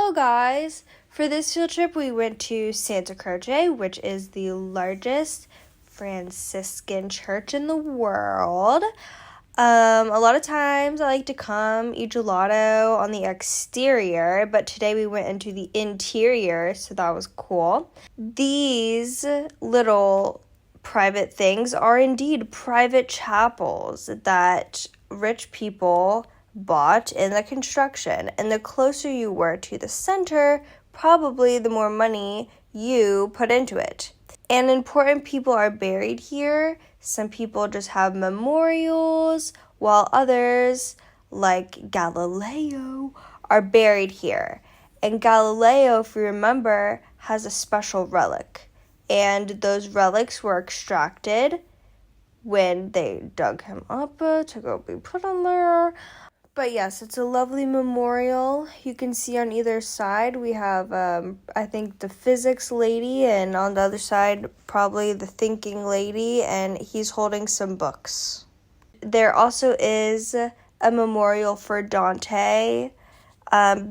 Hello guys! For this field trip we went to Santa Croce, which is the largest Franciscan church in the world. A lot of times I like to come eat gelato on the exterior, but today we went into the interior, so that was cool. These little private things are indeed private chapels that rich people bought in the construction, and the closer you were to the center, probably the more money you put into it. And important people are buried here. Some people just have memorials, while others, like Galileo, are buried here. And Galileo, if you remember, has a special relic. And those relics were extracted when they dug him up to go be put on there. But yes, it's a lovely memorial. You can see on either side we have, I think, the physics lady, and on the other side, probably the thinking lady, and he's holding some books. There also is a memorial for Dante,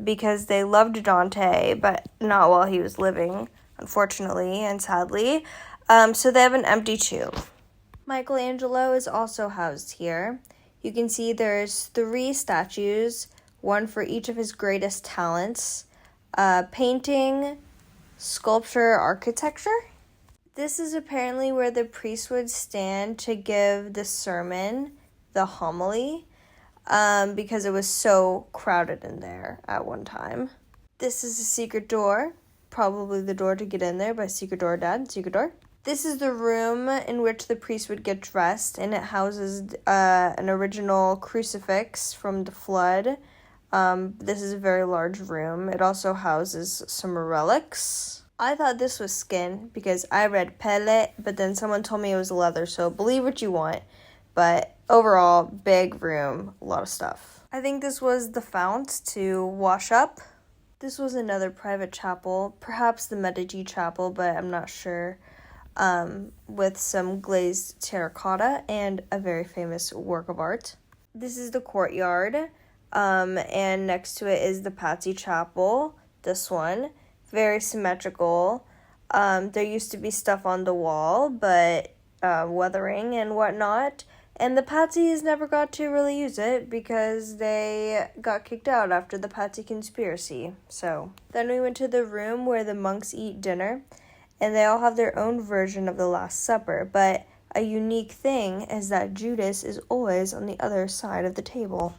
because they loved Dante, but not while he was living, unfortunately and sadly. So they have an empty tomb. Michelangelo is also housed here. You can see there's 3 statues, one for each of his greatest talents, painting, sculpture, architecture. This is apparently where the priest would stand to give the sermon, the homily, because it was so crowded in there at one time. This is a secret door, probably the door to get in there by Secret Door Dad, Secret Door. This is the room in which the priest would get dressed, and it houses an original crucifix from the flood. This is a very large room. It also houses some relics. I thought this was skin because I read pelle, but then someone told me it was leather, so believe what you want. But overall, big room, a lot of stuff. I think this was the fount to wash up. This was another private chapel, perhaps the Medici chapel, but I'm not sure. With some glazed terracotta and a very famous work of art. This is the courtyard, and next to it is the Pazzi Chapel, this one, very symmetrical. There used to be stuff on the wall, but weathering and whatnot, and the Pazzis never got to really use it because they got kicked out after the Pazzi conspiracy. So then we went to the room where the monks eat dinner, and they all have their own version of the Last Supper, but a unique thing is that Judas is always on the other side of the table.